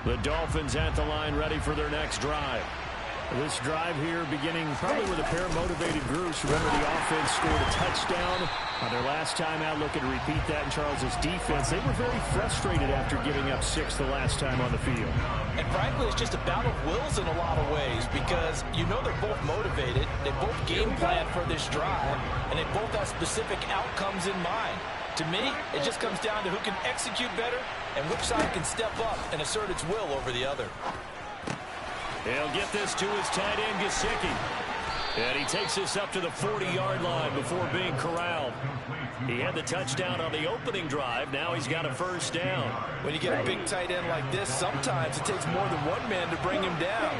The Dolphins at the line, ready for their next drive. This drive here beginning probably with a pair of motivated groups. Remember, the offense scored a touchdown on their last time out. Looking to repeat that in Charles's defense. They were very frustrated after giving up 6 the last time on the field. And frankly, it's just a battle of wills in a lot of ways because you know they're both motivated. They both game plan for this drive, and they both have specific outcomes in mind. To me, it just comes down to who can execute better and which side can step up and assert its will over the other. He'll get this to his tight end, Gesicki. And he takes this up to the 40-yard line before being corralled. He had the touchdown on the opening drive. Now he's got a first down. When you get a big tight end like this, sometimes it takes more than one man to bring him down.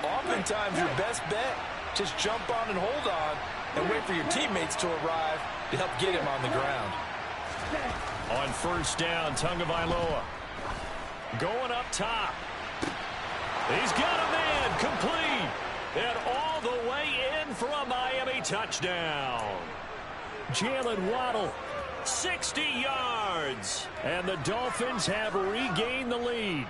Oftentimes, your best bet, just jump on and hold on and wait for your teammates to arrive to help get him on the ground. On first down, Tagovailoa going up top. He's got a man complete. And all the way in for a Miami touchdown. Jalen Waddle, 60 yards. And the Dolphins have regained the lead.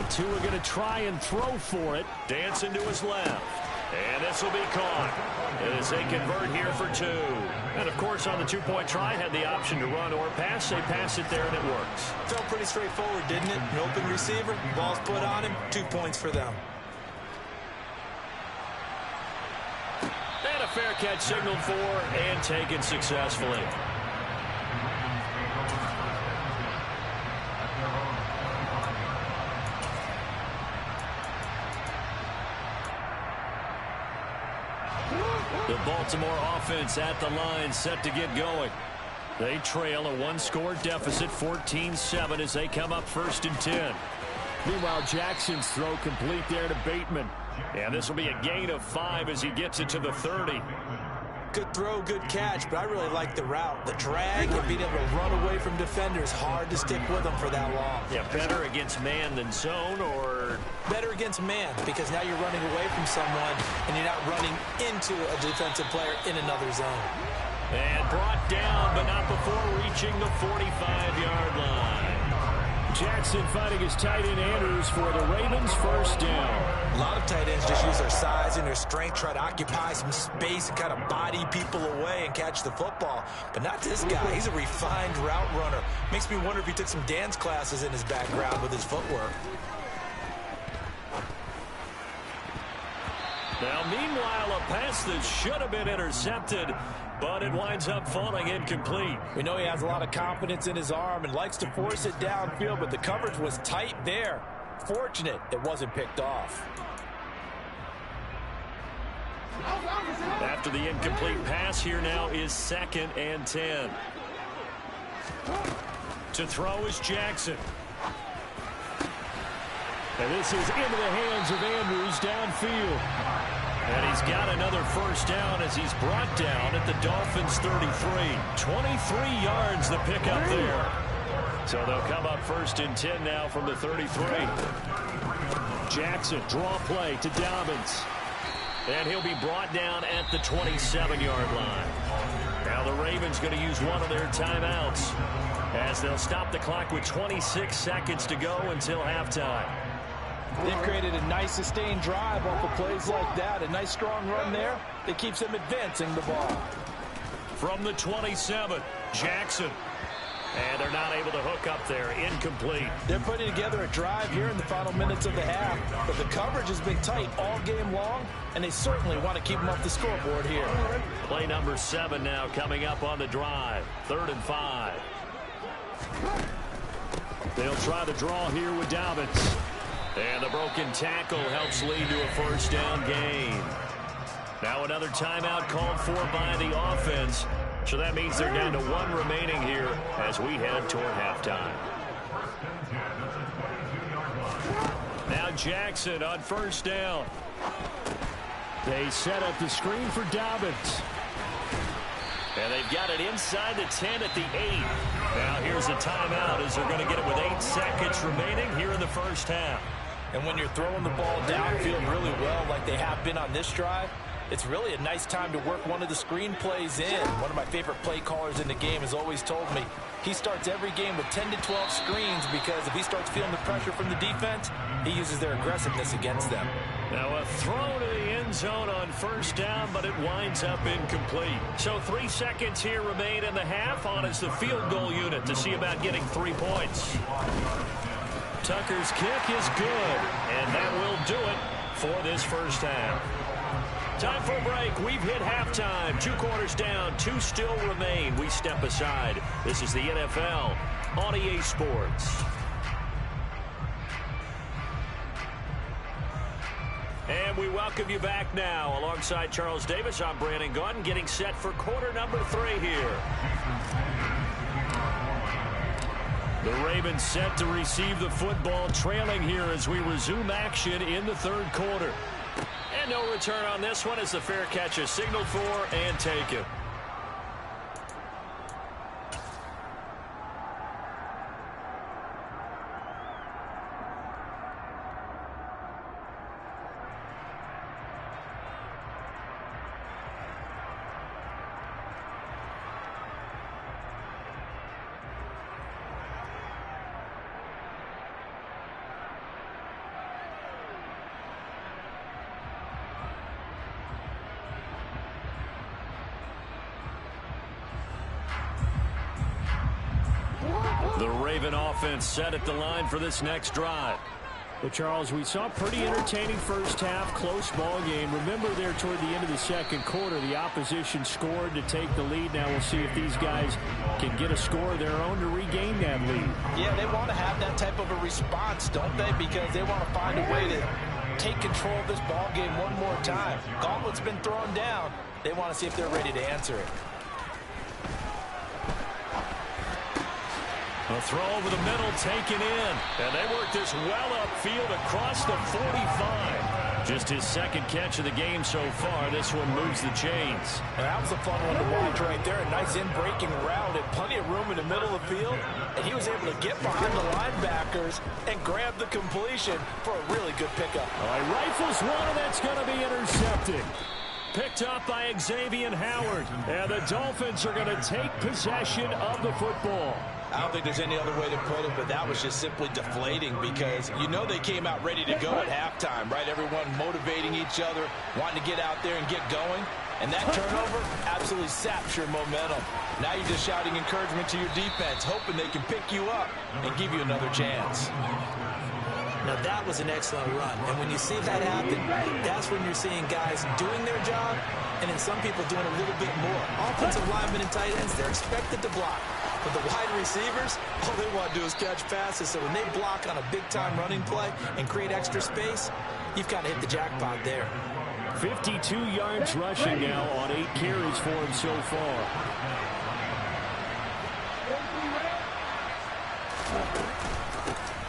Two are going to try and throw for it. Dancing to his left. And this will be caught as they convert here for 2. And, of course, on the two-point try, had the option to run or pass. They pass it there, and it works. Felt pretty straightforward, didn't it? An open receiver, ball's put on him, 2 points for them. And a fair catch signaled for and taken successfully. The Baltimore offense at the line, set to get going. They trail a one-score deficit, 14-7, as they come up 1st and 10. Meanwhile, Jackson's throw complete there to Bateman. And this will be a gain of 5 as he gets it to the 30. Good throw, good catch, but I really like the route. The drag and being able to run away from defenders, hard to stick with them for that long. Yeah, better against man than zone, or? Better against man, because now you're running away from someone and you're not running into a defensive player in another zone. And brought down, but not before reaching the 45-yard line. Jackson fighting his tight end Andrews for the Ravens' first down. A lot of tight ends just use their size and their strength, try to occupy some space and kind of body people away and catch the football. But not this guy. He's a refined route runner. Makes me wonder if he took some dance classes in his background with his footwork. Now, meanwhile, a pass that should have been intercepted, but it winds up falling incomplete. We know he has a lot of confidence in his arm and likes to force it downfield, but the coverage was tight there. Fortunate it wasn't picked off. After the incomplete pass, here now is 2nd and 10. To throw is Jackson. And this is into the hands of Andrews downfield. And he's got another first down as he's brought down at the Dolphins' 33. 23 yards the pickup there. So they'll come up 1st and 10 now from the 33. Jackson, draw play to Dobbins. And he'll be brought down at the 27-yard line. Now the Ravens going to use one of their timeouts as they'll stop the clock with 26 seconds to go until halftime. They've created a nice sustained drive off of plays like that. A nice strong run there that keeps them advancing the ball. From the 27, Jackson. And they're not able to hook up there. Incomplete. They're putting together a drive here in the final minutes of the half. But the coverage has been tight all game long, and they certainly want to keep them off the scoreboard here. Play number 7 now coming up on the drive. 3rd and 5. They'll try the draw here with Dobbins. And the broken tackle helps lead to a first down gain. Now another timeout called for by the offense. So that means they're down to 1 remaining here as we head toward halftime. Now Jackson on first down. They set up the screen for Dobbins. And And they've got it inside the 10 at the 8. Now here's a timeout as they're going to get it with 8 seconds remaining here in the first half. And when you're throwing the ball downfield really well like they have been on this drive, it's really a nice time to work one of the screen plays in. One of my favorite play callers in the game has always told me he starts every game with 10 to 12 screens because if he starts feeling the pressure from the defense, he uses their aggressiveness against them. Now a throw to the end zone on first down, but it winds up incomplete. So 3 seconds here remain in the half. On is the field goal unit to see about getting 3 points. Tucker's kick is good, and that will do it for this first half. Time for a break. We've hit halftime. 2 quarters down, 2 still remain. We step aside. This is the NFL on EA Sports. And we welcome you back now. Alongside Charles Davis, I'm Brandon Gaudin, getting set for quarter number 3 here. The Ravens set to receive the football, trailing here as we resume action in the 3rd quarter. And no return on this one as the fair catch is signaled for and taken. The Raven offense set at the line for this next drive. Well, Charles, we saw a pretty entertaining first half, close ball game. Remember there toward the end of the 2nd quarter, the opposition scored to take the lead. Now we'll see if these guys can get a score of their own to regain that lead. Yeah, they want to have that type of a response, don't they? Because they want to find a way to take control of this ball game one more time. Gauntlet's been thrown down. They want to see if they're ready to answer it. A throw over the middle taken in. And they work this well upfield across the 45. Just his 2nd catch of the game so far. This one moves the chains. And that was a fun one to watch right there. A nice in-breaking route and plenty of room in the middle of the field. And he was able to get behind the linebackers and grab the completion for a really good pickup. All right, rifles one, and that's going to be intercepted. Picked up by Xavier Howard. And the Dolphins are going to take possession of the football. I don't think there's any other way to put it, but that was just simply deflating because you know they came out ready to go at halftime, right? Everyone motivating each other, wanting to get out there and get going. And that turnover absolutely saps your momentum. Now you're just shouting encouragement to your defense, hoping they can pick you up and give you another chance. Now that was an excellent run, and when you see that happen, that's when you're seeing guys doing their job and then some people doing a little bit more. Offensive linemen and tight ends, they're expected to block. But the wide receivers, all they want to do is catch passes. So when they block on a big-time running play and create extra space, you've kind of hit the jackpot there. 52 yards rushing now on 8 carries for him so far.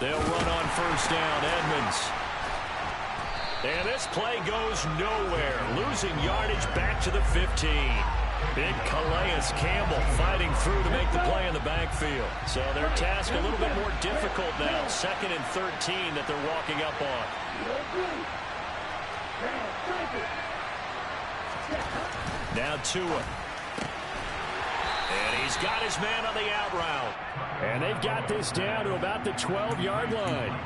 They'll run on first down, Edmonds. And this play goes nowhere. Losing yardage back to the 15. Big Calais Campbell fighting through to make the play in the backfield. So their task a little bit more difficult now. 2nd and 13 that they're walking up on. Now Tua. And he's got his man on the out route. And they've got this down to about the 12-yard line.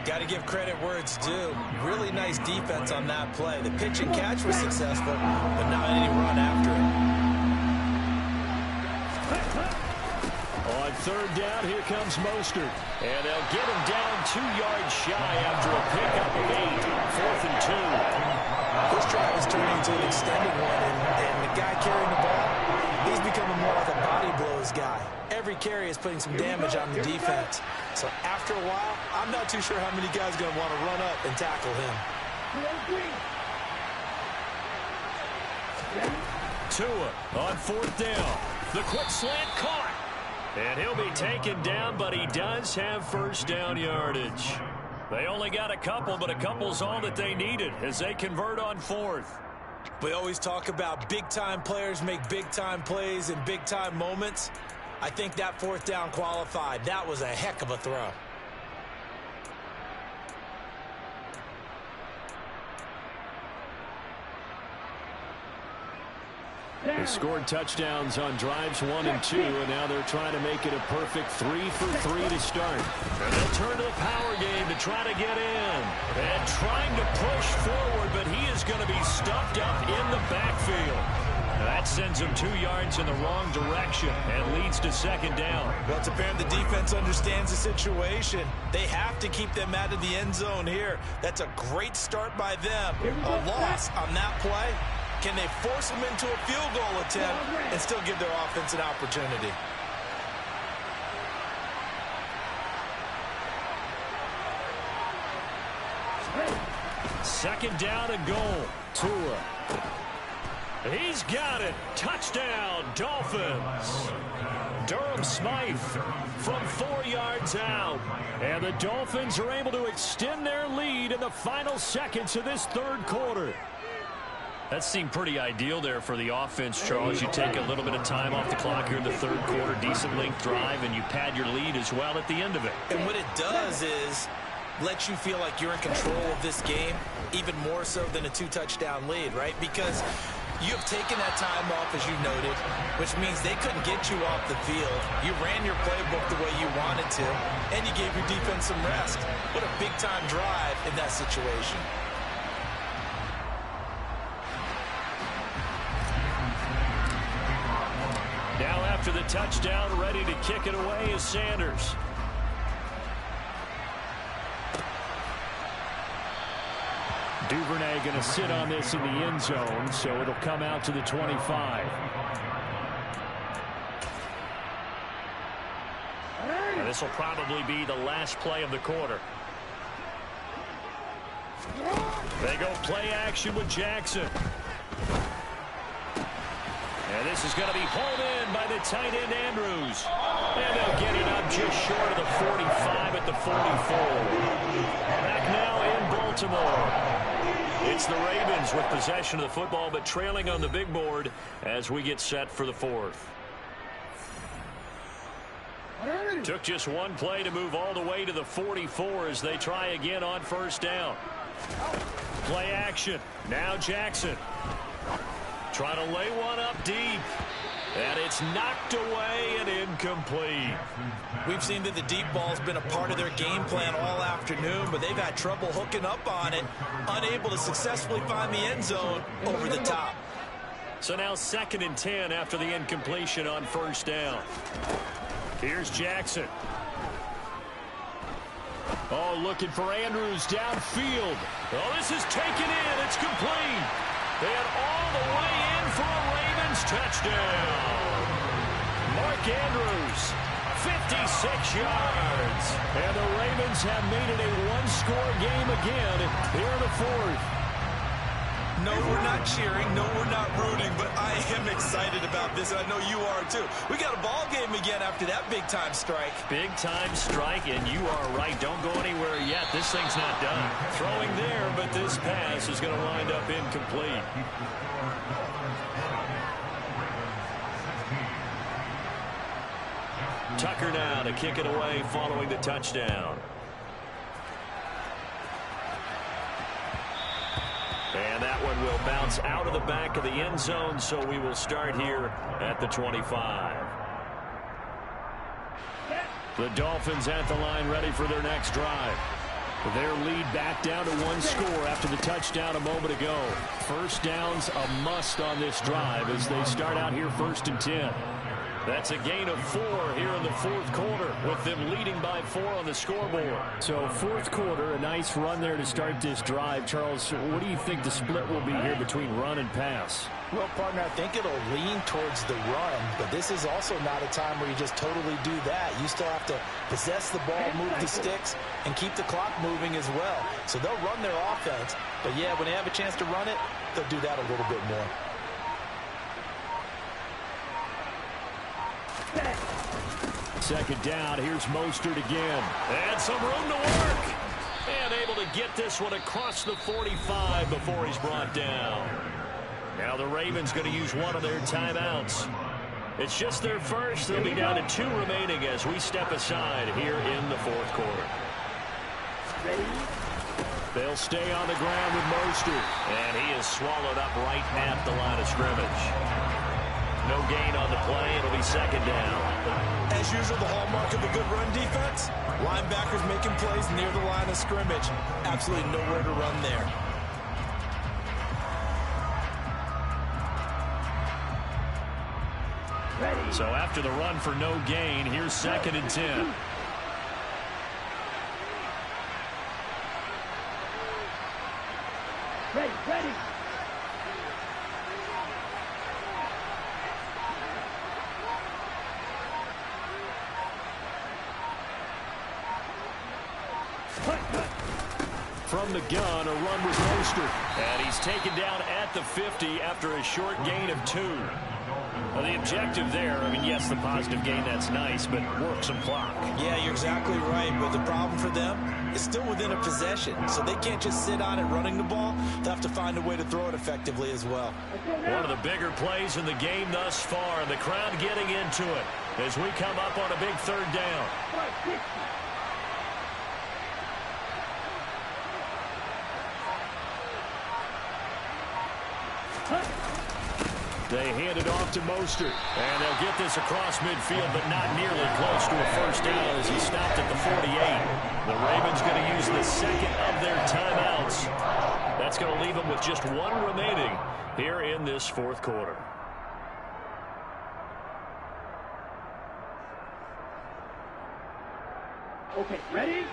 Got to give credit where it's due. Really nice defense on that play. The pitch and catch was successful, but not any run after it. On 3rd down, here comes Mostert. And they'll get him down 2 yards shy after a pickup of 8. 4th and 2. This drive is turning into an extended one, and the guy carrying the ball, he's becoming more like a body blows guy. Every carry is putting some damage on the defense. So after a while, I'm not too sure how many guys are going to want to run up and tackle him. Tua on 4th down. The quick slant caught. And he'll be taken down, but he does have first down yardage. They only got a couple, but a couple's all that they needed as they convert on 4th. We always talk about big-time players make big-time plays in big-time moments. I think that fourth down qualified. That was a heck of a throw. They scored touchdowns on drives 1 and 2, and now they're trying to make it a perfect 3 for 3 to start. And they'll turn to the power game to try to get in. And trying to push forward, but he is going to be stuffed up in the backfield. That sends him 2 yards in the wrong direction and leads to second down. Well, it's apparent the defense understands the situation. They have to keep them out of the end zone here. That's a great start by them. A loss on that play. Can they force them into a field goal attempt and still give their offense an opportunity? Second down and goal. Tua. He's got it. Touchdown, Dolphins. Durham Smythe from 4 yards out. And the Dolphins are able to extend their lead in the final seconds of this third quarter. That seemed pretty ideal there for the offense, Charles. You take a little bit of time off the clock here in the third quarter, decent length drive, and you pad your lead as well at the end of it. And what it does is let you feel like you're in control of this game, even more so than a 2-touchdown lead, right? Because you have taken that time off, as you noted, which means they couldn't get you off the field. You ran your playbook the way you wanted to, and you gave your defense some rest. What a big-time drive in that situation. Now after the touchdown, ready to kick it away is Sanders. Duvernay going to sit on this in the end zone, so it'll come out to the 25. This will probably be the last play of the quarter. They go play action with Jackson. And this is going to be hauled in by the tight end, Andrews. And they'll get it up just short of the 45 at the 44. Back now in Baltimore. It's the Ravens with possession of the football, but trailing on the big board as we get set for the fourth. Took just one play to move all the way to the 44 as they try again on first down. Play action. Now Jackson. Trying to lay one up deep. And it's knocked away and incomplete. We've seen that the deep ball's been a part of their game plan all afternoon, but they've had trouble hooking up on it, unable to successfully find the end zone over the top. So now 2nd and 10 after the incompletion on first down. Here's Jackson. Oh, looking for Andrews downfield. Oh, this is taken in. It's complete. And all the way in for a Ravens touchdown. Mark Andrews, 56 yards. And the Ravens have made it a one-score game again here in the fourth. No, we're not cheering. No, we're not rooting. But I am excited about this. I know you are, too. We got a ball game again after that big-time strike. Big-time strike, and you are right. Don't go anywhere yet. This thing's not done. Throwing there, but this pass is going to wind up incomplete. Tucker now to kick it away following the touchdown. And that one will bounce out of the back of the end zone, so we will start here at the 25. The Dolphins at the line ready for their next drive. Their lead back down to one score after the touchdown a moment ago. First down's a must on this drive as they start out here 1st and 10. That's a gain of 4 here in the fourth quarter with them leading by 4 on the scoreboard. So fourth quarter, a nice run there to start this drive. Charles, what do you think the split will be here between run and pass? Well, partner, I think it'll lean towards the run, but this is also not a time where you just totally do that. You still have to possess the ball, move the sticks, and keep the clock moving as well. So they'll run their offense, but yeah, when they have a chance to run it, they'll do that a little bit more. Second down, here's Mostert again. And some room to work. And able to get this one across the 45 before he's brought down. Now the Ravens going to use one of their timeouts. It's just their first. They'll be down to 2 remaining as we step aside here in the fourth quarter. They'll stay on the ground with Mostert. And he is swallowed up right at the line of scrimmage. No gain on the play. It'll be second down. As usual, the hallmark of a good run defense, linebackers making plays near the line of scrimmage. Absolutely nowhere to run there. So after the run for no gain, here's second and 10. Ready. From the gun, a run with Mostert. And he's taken down at the 50 after a short gain of 2. Well, the objective there, I mean, yes, the positive gain, that's nice, but work some clock. Yeah, you're exactly right, but the problem for them is still within a possession, so they can't just sit on it running the ball. They'll have to find a way to throw it effectively as well. One of the bigger plays in the game thus far, and the crowd getting into it as we come up on a big third down. They hand it off to Mostert, and they'll get this across midfield, but not nearly close to a first down as he stopped at the 48. The Ravens going to use the second of their timeouts. That's going to leave them with just 1 remaining here in this fourth quarter. Okay, ready?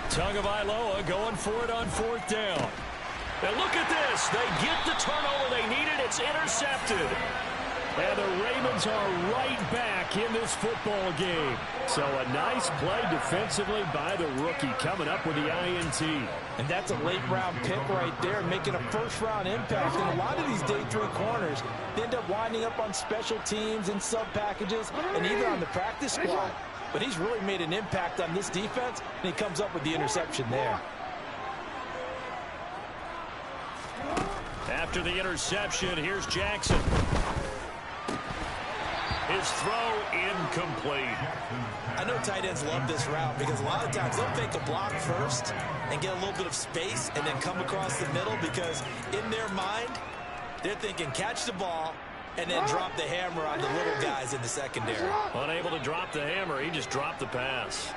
Tagovailoa going for it on fourth down. And look at this. They get the turnover they needed. It's intercepted. And the Ravens are right back in this football game. So a nice play defensively by the rookie coming up with the INT. And that's a late-round pick right there, making a first-round impact. And a lot of these day 3 corners, they end up winding up on special teams and sub-packages and even on the practice squad. But he's really made an impact on this defense, and he comes up with the interception there. After the interception, here's Jackson. His throw incomplete. I know tight ends love this route because a lot of times they'll fake a block first and get a little bit of space and then come across the middle because in their mind, they're thinking catch the ball and then drop the hammer on the little guys in the secondary. Unable to drop the hammer, he just dropped the pass.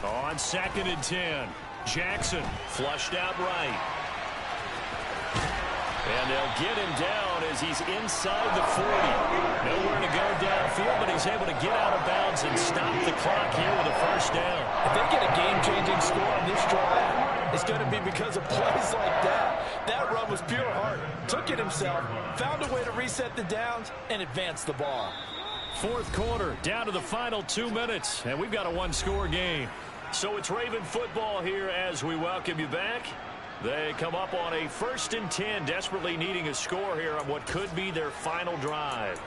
On second and 10, Jackson flushed out right. And they'll get him down as he's inside the 40. Nowhere to go downfield, but he's able to get out of bounds and stop the clock here with a first down. If they get a game-changing score on this drive, it's going to be because of plays like that. That run was pure heart. Took it himself, found a way to reset the downs, and advance the ball. Fourth quarter, down to the final 2 minutes, and we've got a 1-score game. So it's Raven football here as we welcome you back. They come up on a 1st and 10, desperately needing a score here on what could be their final drive.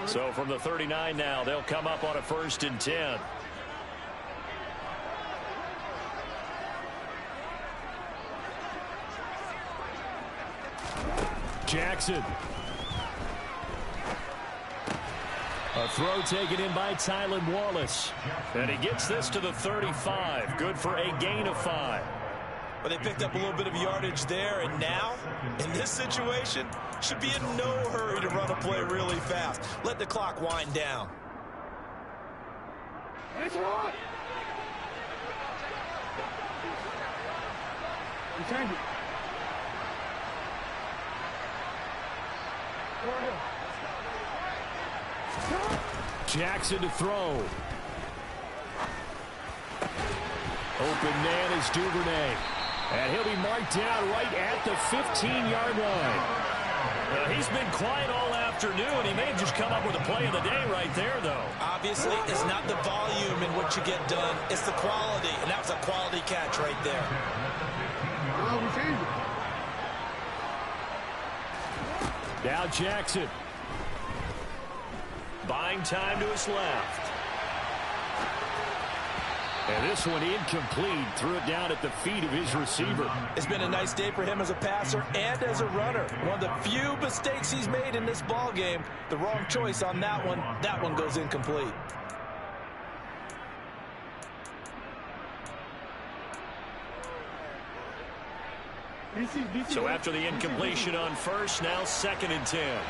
So from the 39 now, they'll come up on a 1st and 10. Jackson. A throw taken in by Tylan Wallace. And he gets this to the 35. Good for a gain of 5. Well, they picked up a little bit of yardage there, and now, in this situation, should be in no hurry to run a play really fast. Let the clock wind down. That's right. Return it. Jackson to throw. Open man is Duvernay. And he'll be marked down right at the 15-yard line. He's been quiet all afternoon. He may have just come up with a play of the day right there, though. Obviously, it's not the volume in what you get done. It's the quality, and that was a quality catch right there. Now Jackson. Buying time to his left. And this one incomplete. Threw it down at the feet of his receiver. It's been a nice day for him as a passer and as a runner. One of the few mistakes he's made in this ball game. The wrong choice on that one. That one goes incomplete. So after the incompletion on first, now 2nd and 10.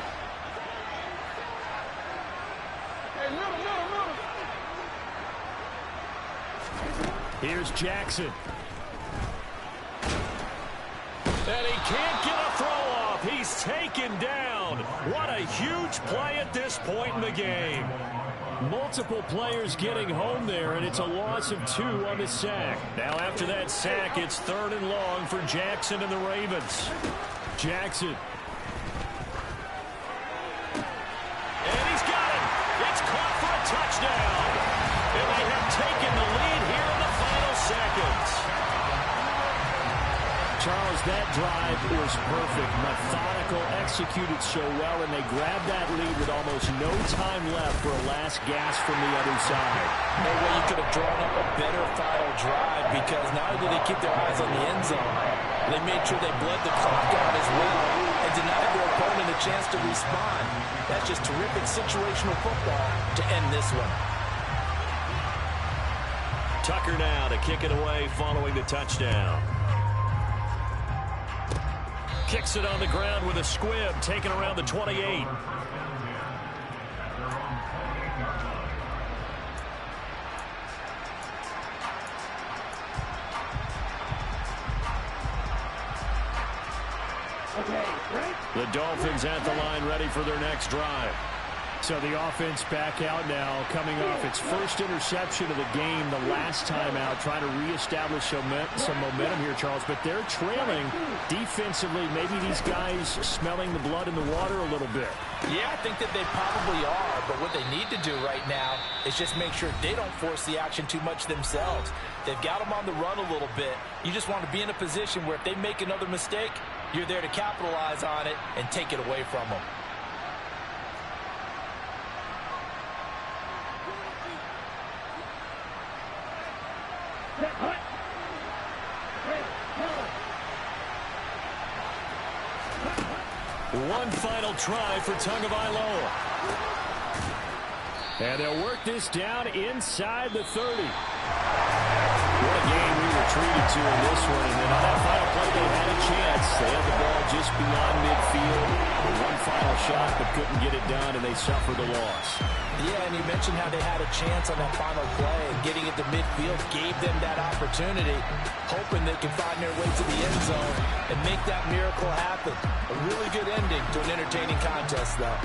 Here's Jackson. And he can't get a throw off. He's taken down. What a huge play at this point in the game. Multiple players getting home there, and it's a loss of 2 on the sack. Now after that sack, it's 3rd and long for Jackson and the Ravens. Jackson. And he's got it. It's caught for a touchdown. And they have taken the lead here in the final seconds. Charles, that drive was perfect. Methodical, executed so well, and they grabbed that lead with almost no time left for a last gasp from the other side. No way you could have drawn up a better final drive, because not only did they keep their eyes on the end zone, they made sure they bled the clock out as well and denied their opponent a chance to respond. That's just terrific situational football to end this one. Tucker now to kick it away following the touchdown. Kicks it on the ground with a squib, taken around the 28. The Dolphins at the line, ready for their next drive. So the offense back out now, coming off its first interception of the game the last time out, trying to reestablish some momentum here, Charles. But they're trailing defensively. Maybe these guys smelling the blood in the water a little bit. Yeah, I think that they probably are. But what they need to do right now is just make sure they don't force the action too much themselves. They've got them on the run a little bit. You just want to be in a position where if they make another mistake, you're there to capitalize on it and take it away from them. One final try for Tagovailoa. And they'll work this down inside the 30. What a game we were treated to in this one. And then on that final play, they had a chance. They had the ball just beyond midfield. One final shot, but couldn't get it done, and they suffered a loss. Yeah, and you mentioned how they had a chance on that final play, and getting it to midfield gave them that opportunity, hoping they could find their way to the end zone and make that miracle happen. A really good ending to an entertaining contest, though.